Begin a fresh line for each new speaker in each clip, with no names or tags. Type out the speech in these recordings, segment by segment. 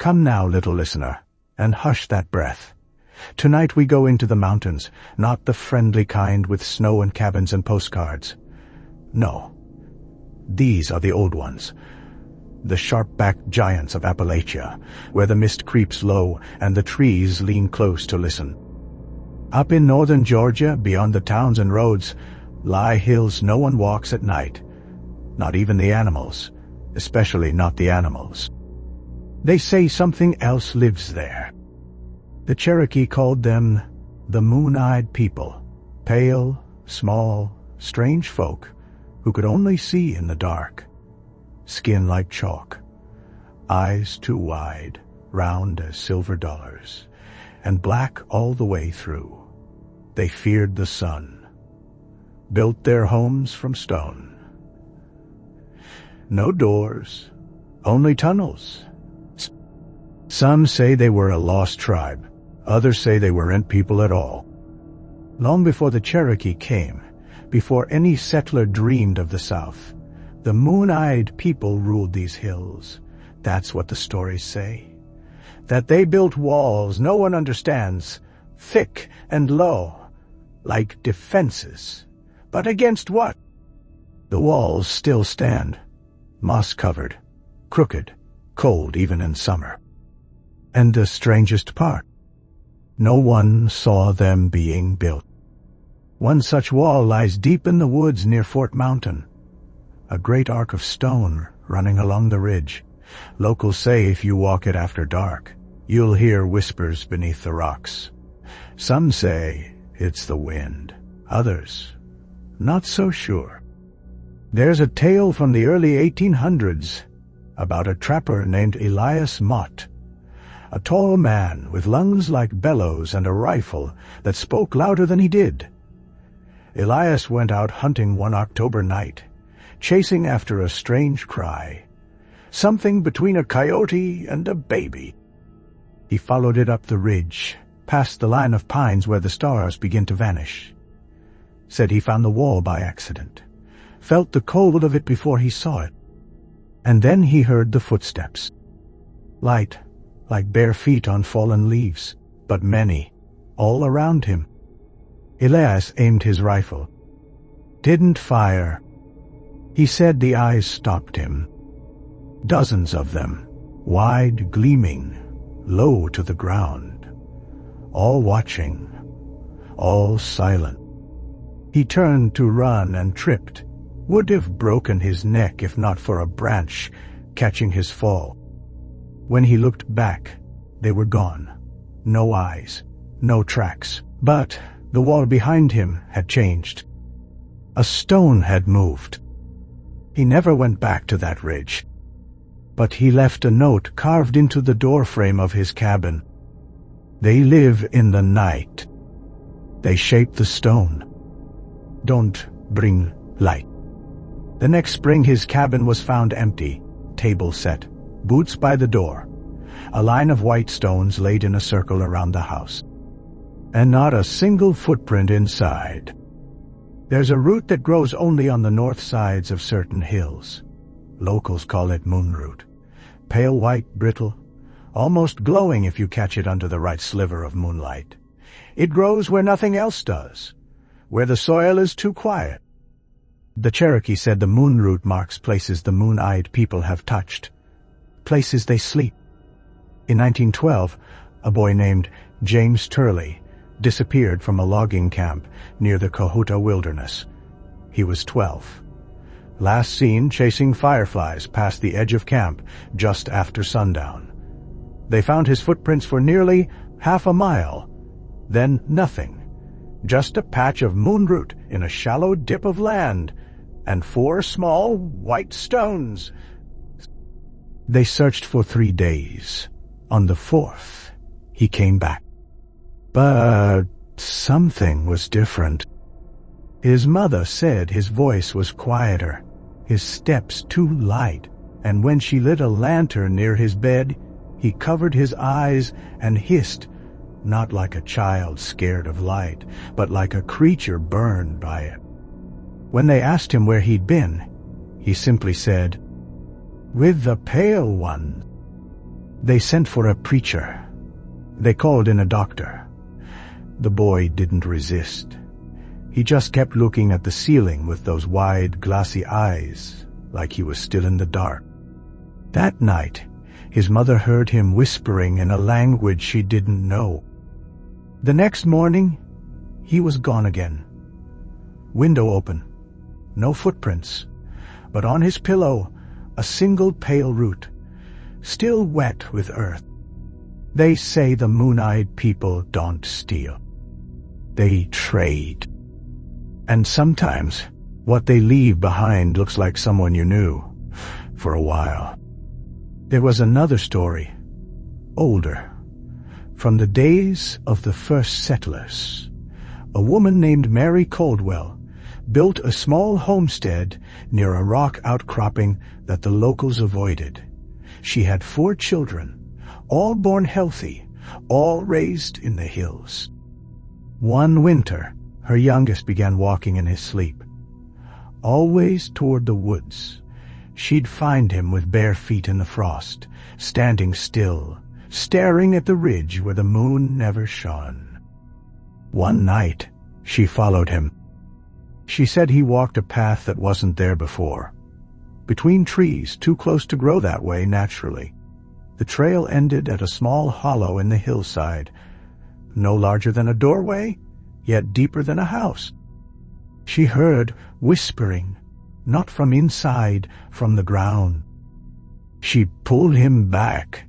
Come now, little listener, and hush that breath. Tonight we go into the mountains, not the friendly kind with snow and cabins and postcards. No, these are the old ones. The sharp-backed giants of Appalachia, where the mist creeps low and the trees lean close to listen. Up in northern Georgia, beyond the towns and roads, lie hills no one walks at night. Not even the animals, especially not the animals. They say something else lives there. The Cherokee called them the moon-eyed people, pale, small, strange folk who could only see in the dark. Skin like chalk, eyes too wide, round as silver dollars, and black all the way through. They feared the sun, built their homes from stone. No doors, only tunnels. Some say they were a lost tribe, others say they weren't people at all. Long before the Cherokee came, before any settler dreamed of the South, the moon-eyed people ruled these hills. That's what the stories say. That they built walls no one understands, thick and low, like defenses. But against what? The walls still stand, moss-covered, crooked, cold even in summer. And the strangest part, no one saw them being built. One such wall lies deep in the woods near Fort Mountain, a great arc of stone running along the ridge. Locals say if you walk it after dark, you'll hear whispers beneath the rocks. Some say it's the wind, others not so sure. There's a tale from the early 1800s about a trapper named Elias Mott, a tall man with lungs like bellows and a rifle that spoke louder than he did. Elias went out hunting one October night, chasing after a strange cry, something between a coyote and a baby. He followed it up the ridge, past the line of pines where the stars begin to vanish. Said he found the wall by accident, felt the cold of it before he saw it, and then he heard the footsteps. Light, like bare feet on fallen leaves, but many, all around him. Elias aimed his rifle. Didn't fire. He said the eyes stopped him. Dozens of them, wide, gleaming, low to the ground. All watching, all silent. He turned to run and tripped, would have broken his neck if not for a branch catching his fall. When he looked back, they were gone. No eyes, no tracks. But the wall behind him had changed. A stone had moved. He never went back to that ridge. But he left a note carved into the doorframe of his cabin. They live in the night. They shape the stone. Don't bring light. The next spring his cabin was found empty, table set, boots by the door, a line of white stones laid in a circle around the house, and not a single footprint inside. There's a root that grows only on the north sides of certain hills. Locals call it moonroot. Pale white, brittle, almost glowing if you catch it under the right sliver of moonlight. It grows where nothing else does, where the soil is too quiet. The Cherokee said the moonroot marks places the moon-eyed people have touched, places they sleep. In 1912, a boy named James Turley disappeared from a logging camp near the Cohuta Wilderness. He was 12. Last seen chasing fireflies past the edge of camp just after sundown. They found his footprints for nearly half a mile. Then nothing. Just a patch of moonroot in a shallow dip of land, and 4 small white stones. They searched for 3 days. On the 4th, he came back. But something was different. His mother said his voice was quieter, his steps too light, and when she lit a lantern near his bed, he covered his eyes and hissed, not like a child scared of light, but like a creature burned by it. When they asked him where he'd been, he simply said, "With the pale one." They sent for a preacher. They called in a doctor. The boy didn't resist. He just kept looking at the ceiling with those wide, glassy eyes, like he was still in the dark. That night, his mother heard him whispering in a language she didn't know. The next morning, he was gone again. Window open. No footprints. But on his pillow, a single pale root, still wet with earth. They say the moon-eyed people don't steal. They trade. And sometimes, what they leave behind looks like someone you knew, for a while. There was another story, older, from the days of the first settlers. A woman named Mary Caldwell built a small homestead near a rock outcropping that the locals avoided. She had 4 children, all born healthy, all raised in the hills. One winter, her youngest began walking in his sleep. Always toward the woods. She'd find him with bare feet in the frost, standing still, staring at the ridge where the moon never shone. One night, she followed him. She said he walked a path that wasn't there before, between trees too close to grow that way naturally. The trail ended at a small hollow in the hillside, no larger than a doorway, yet deeper than a house. She heard whispering, not from inside, from the ground. She pulled him back.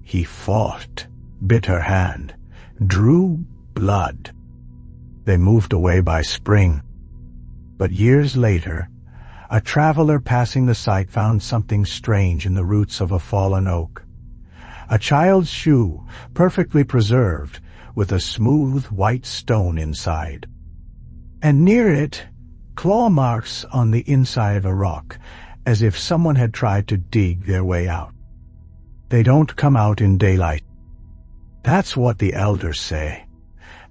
He fought, bit her hand, drew blood. They moved away by spring. But years later, a traveler passing the site found something strange in the roots of a fallen oak. A child's shoe, perfectly preserved, with a smooth white stone inside. And near it, claw marks on the inside of a rock, as if someone had tried to dig their way out. They don't come out in daylight. That's what the elders say,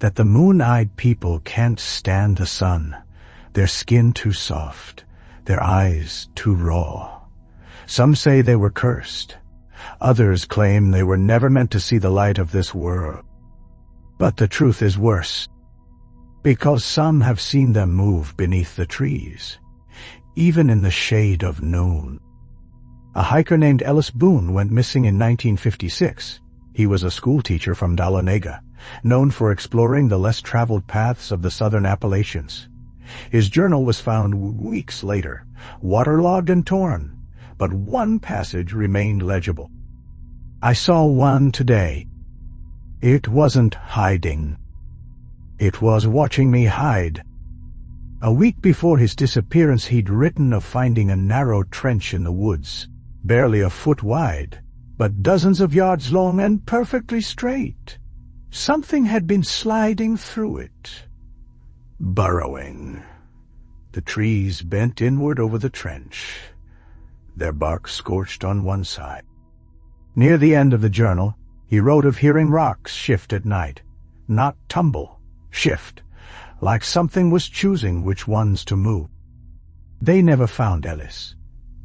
that the moon-eyed people can't stand the sun, their skin too soft, their eyes too raw. Some say they were cursed. Others claim they were never meant to see the light of this world. But the truth is worse, because some have seen them move beneath the trees, even in the shade of noon. A hiker named Ellis Boone went missing in 1956. He was a schoolteacher from Dahlonega, known for exploring the less-traveled paths of the southern Appalachians. His journal was found weeks later, waterlogged and torn, but one passage remained legible. I saw one today. It wasn't hiding. It was watching me hide. A week before his disappearance, he'd written of finding a narrow trench in the woods, barely a foot wide, but dozens of yards long and perfectly straight. Something had been sliding through it, burrowing. The trees bent inward over the trench, their bark scorched on one side. Near the end of the journal, he wrote of hearing rocks shift at night, not tumble, shift, like something was choosing which ones to move. They never found Ellis,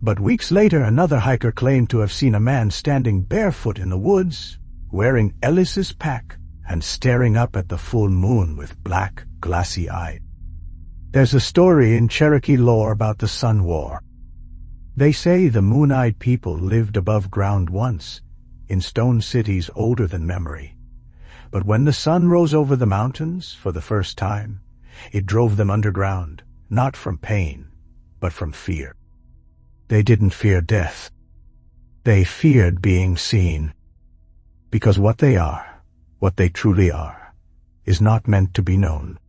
but weeks later another hiker claimed to have seen a man standing barefoot in the woods, wearing Ellis's pack and staring up at the full moon with black, glassy eyes. There's a story in Cherokee lore about the Sun War. They say the moon-eyed people lived above ground once, in stone cities older than memory. But when the sun rose over the mountains for the first time, it drove them underground, not from pain, but from fear. They didn't fear death. They feared being seen. Because what they are, what they truly are, is not meant to be known.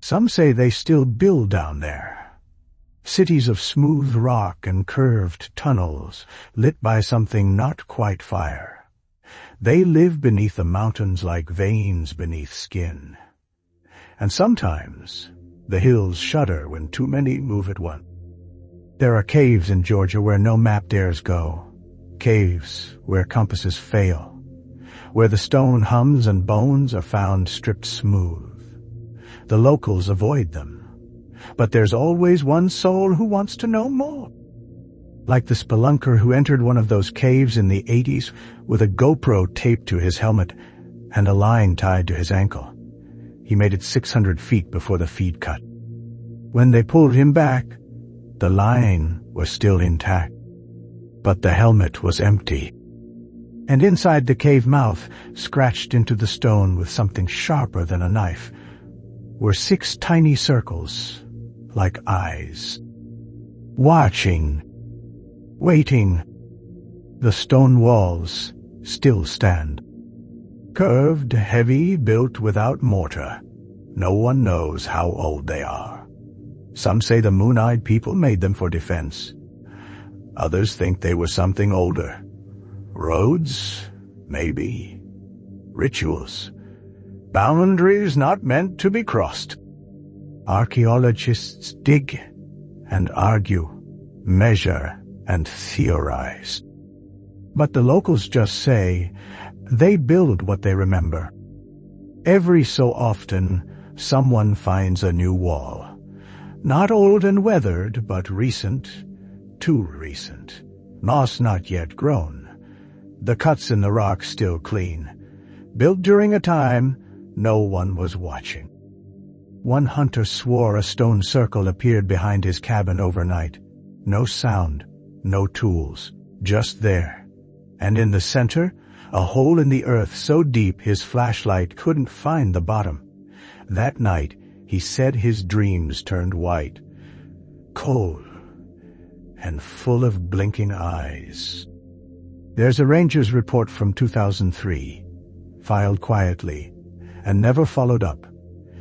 Some say they still build down there. Cities of smooth rock and curved tunnels, lit by something not quite fire. They live beneath the mountains like veins beneath skin. And sometimes the hills shudder when too many move at once. There are caves in Georgia where no map dares go, caves where compasses fail, where the stone hums and bones are found stripped smooth. The locals avoid them. But there's always one soul who wants to know more. like the spelunker who entered one of those caves in the 80s with a GoPro taped to his helmet and a line tied to his ankle. He made it 600 feet before the feed cut. When they pulled him back, the line was still intact, but the helmet was empty. And inside the cave mouth, scratched into the stone with something sharper than a knife, were 6 tiny circles, like eyes. Watching, waiting. The stone walls still stand. Curved, heavy, built without mortar. No one knows how old they are. Some say the moon-eyed people made them for defense. Others think they were something older. Roads, maybe. Rituals. Boundaries not meant to be crossed. Archaeologists dig and argue, measure and theorize. But the locals just say they build what they remember. Every so often, someone finds a new wall. Not old and weathered, but recent, too recent. Moss not yet grown. The cuts in the rock still clean. Built during a time no one was watching. One hunter swore a stone circle appeared behind his cabin overnight. No sound, no tools, just there. And in the center, a hole in the earth so deep his flashlight couldn't find the bottom. That night, he said his dreams turned white, cold, and full of blinking eyes. There's a ranger's report from 2003, filed quietly, and never followed up.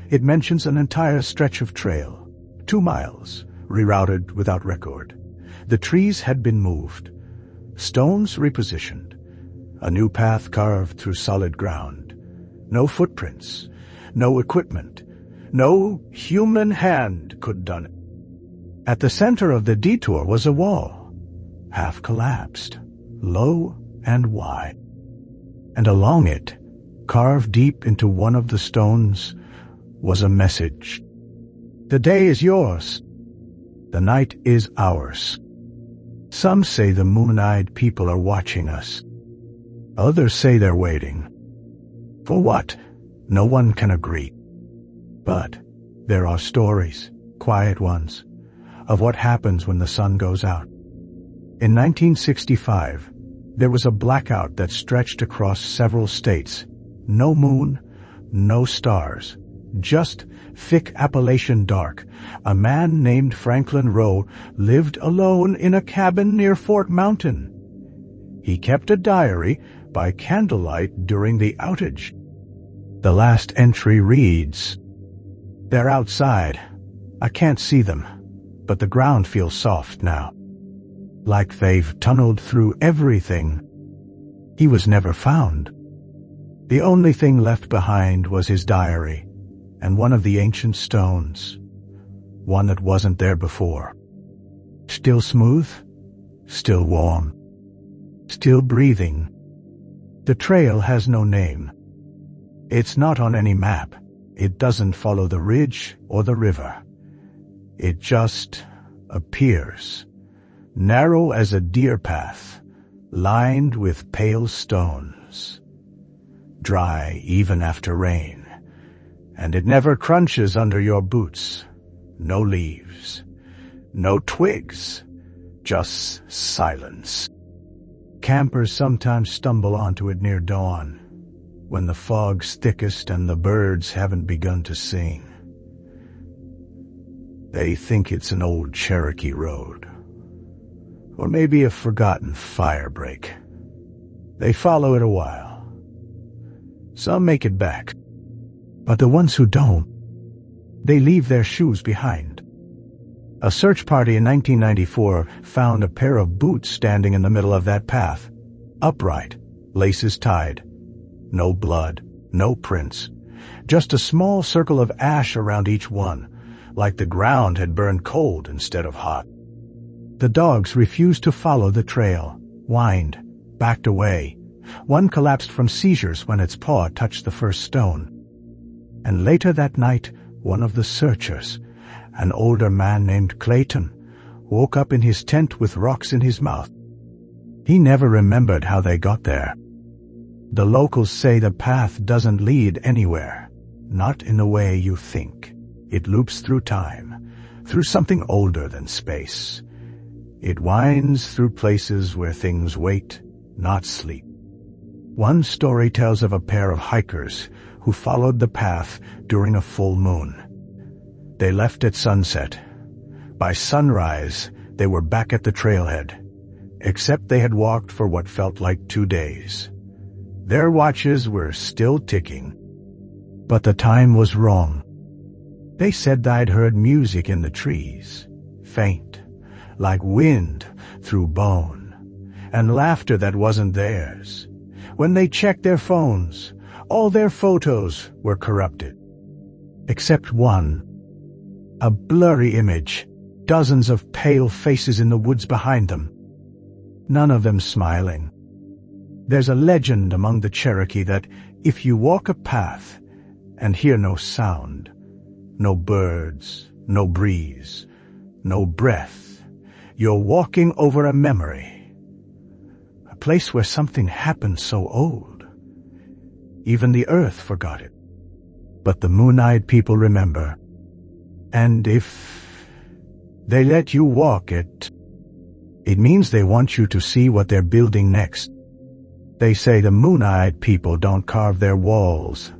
It mentions an entire stretch of trail, 2 miles, rerouted without record. The trees had been moved, stones repositioned, a new path carved through solid ground. No footprints, no equipment, no human hand could done it. At the center of the detour was a wall, half collapsed, low and wide. And along it, carved deep into one of the stones, was a message. The day is yours. The night is ours. Some say the moon-eyed people are watching us. Others say they're waiting. For what? No one can agree. But there are stories, quiet ones, of what happens when the sun goes out. In 1965, there was a blackout that stretched across several states. No moon, no stars, just thick Appalachian dark. A man named Franklin Rowe lived alone in a cabin near Fort Mountain. He kept a diary by candlelight during the outage. The last entry reads, "They're outside. I can't see them, but the ground feels soft now. Like they've tunneled through everything." He was never found. The only thing left behind was his diary and one of the ancient stones, one that wasn't there before. Still smooth, still warm, still breathing. The trail has no name. It's not on any map. It doesn't follow the ridge or the river. It just appears, narrow as a deer path, lined with pale stones, dry even after rain, and it never crunches under your boots. No leaves, no twigs, just silence. Campers sometimes stumble onto it near dawn, when the fog's thickest and the birds haven't begun to sing. They think it's an old Cherokee road, or maybe a forgotten fire break. They follow it a while. Some make it back, but the ones who don't, they leave their shoes behind. A search party in 1994 found a pair of boots standing in the middle of that path, upright, laces tied. No blood, no prints, just a small circle of ash around each one, like the ground had burned cold instead of hot. The dogs refused to follow the trail, whined, backed away. One collapsed from seizures when its paw touched the first stone. And later that night, one of the searchers, an older man named Clayton, woke up in his tent with rocks in his mouth. He never remembered how they got there. The locals say the path doesn't lead anywhere, not in the way you think. It loops through time, through something older than space. It winds through places where things wait, not sleep. One story tells of a pair of hikers who followed the path during a full moon. They left at sunset. By sunrise, they were back at the trailhead, except they had walked for what felt like 2 days. Their watches were still ticking, but the time was wrong. They said they'd heard music in the trees, faint, like wind through bone, and laughter that wasn't theirs. When they checked their phones, all their photos were corrupted. Except one, a blurry image, dozens of pale faces in the woods behind them, none of them smiling. There's a legend among the Cherokee that if you walk a path and hear no sound, no birds, no breeze, no breath, you're walking over a memory, a place where something happened so old. Even the earth forgot it, but the moon-eyed people remember. And if they let you walk it, it means they want you to see what they're building next. They say the moon-eyed people don't carve their walls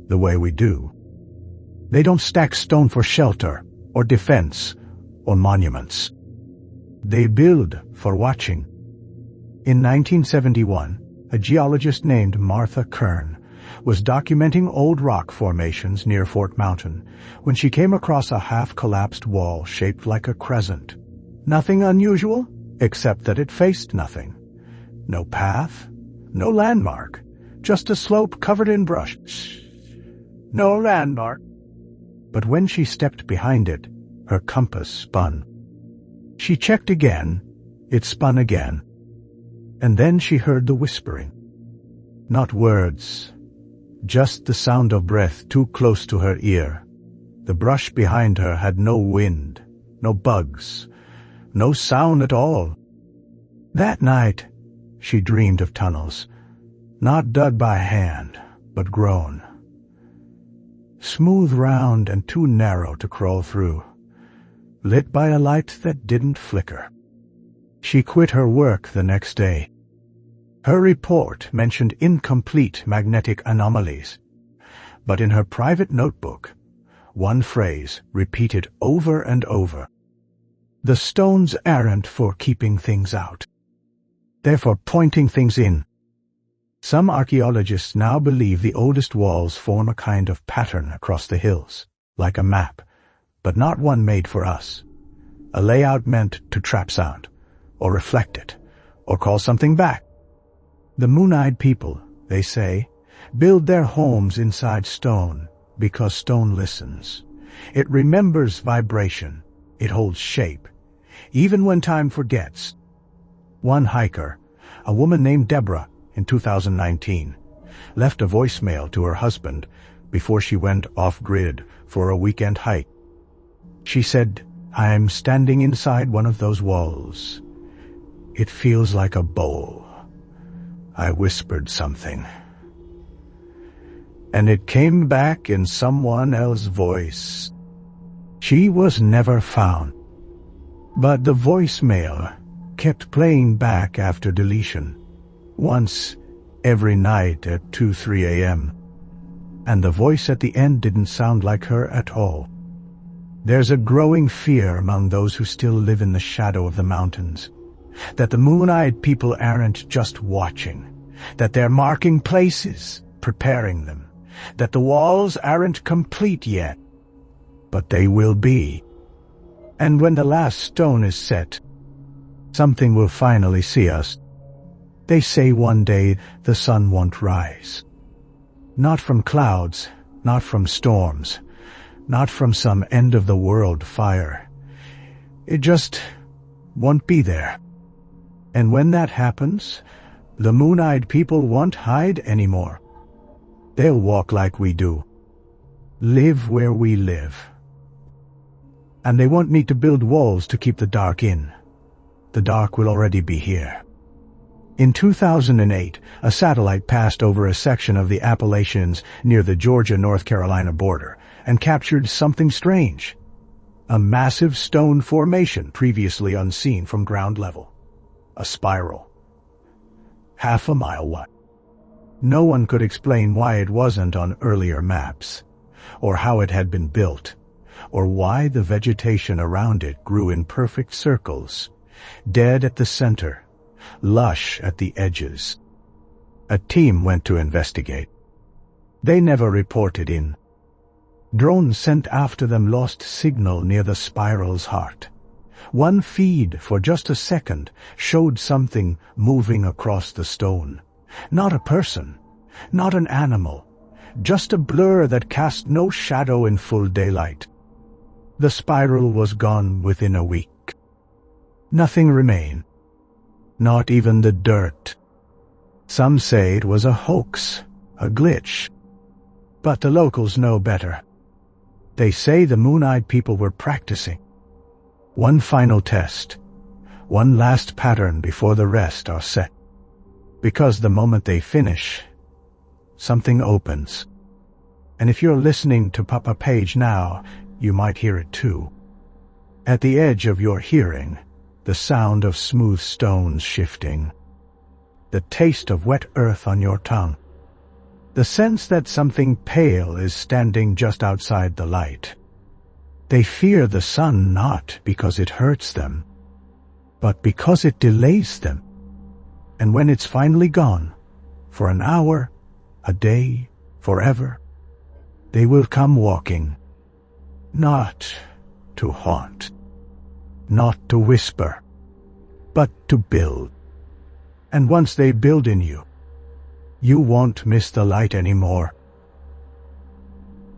the way we do. They don't stack stone for shelter or defense or monuments. They build for watching. In 1971, a geologist named Martha Kern was documenting old rock formations near Fort Mountain when she came across a half-collapsed wall shaped like a crescent. Nothing unusual, except that it faced nothing. No path, no landmark, just a slope covered in brush. No landmark. But when she stepped behind it, her compass spun. She checked again, it spun again. And then she heard the whispering. Not words, just the sound of breath too close to her ear. The brush behind her had no wind, no bugs, no sound at all. That night, she dreamed of tunnels, not dug by hand, but grown. Smooth, round, and too narrow to crawl through, lit by a light that didn't flicker. She quit her work the next day. Her report mentioned incomplete magnetic anomalies, but in her private notebook, one phrase repeated over and over. The stones aren't for keeping things out. They're for pointing things in. Some archaeologists now believe the oldest walls form a kind of pattern across the hills, like a map, but not one made for us. A layout meant to trap sound, or reflect it, or call something back. The moon-eyed people, they say, build their homes inside stone because stone listens. It remembers vibration. It holds shape, even when time forgets. One hiker, a woman named Deborah, in 2019, left a voicemail to her husband before she went off-grid for a weekend hike. She said, "I'm standing inside one of those walls. It feels like a bowl. I whispered something, and it came back in someone else's voice." She was never found, but the voicemail kept playing back after deletion, once every night at 2-3 a.m., and the voice at the end didn't sound like her at all. There's a growing fear among those who still live in the shadow of the mountains, that the moon-eyed people aren't just watching, that they're marking places, preparing them, that the walls aren't complete yet, but they will be. And when the last stone is set, something will finally see us. They say one day the sun won't rise. Not from clouds, not from storms, not from some end-of-the-world fire. It just won't be there. And when that happens, the moon-eyed people won't hide anymore. They'll walk like we do, live where we live. And they won't need to build walls to keep the dark in. The dark will already be here. In 2008, a satellite passed over a section of the Appalachians near the Georgia-North Carolina border and captured something strange. A massive stone formation previously unseen from ground level. A spiral. Half a mile wide. No one could explain why it wasn't on earlier maps, or how it had been built, or why the vegetation around it grew in perfect circles, dead at the center, lush at the edges. A team went to investigate. They never reported in. Drones sent after them lost signal near the spiral's heart. One feed for just a second showed something moving across the stone. Not a person, not an animal, just a blur that cast no shadow in full daylight. The spiral was gone within a week. Nothing remained. Not even the dirt. Some say it was a hoax, a glitch. But the locals know better. They say the moon-eyed people were practicing. One final test. One last pattern before the rest are set. Because the moment they finish, something opens. And if you're listening to Papapage now, you might hear it too. At the edge of your hearing, the sound of smooth stones shifting. The taste of wet earth on your tongue. The sense that something pale is standing just outside the light. They fear the sun not because it hurts them, but because it delays them. And when it's finally gone, for an hour, a day, forever, they will come walking, not to haunt, not to whisper, but to build. And once they build in you, you won't miss the light anymore.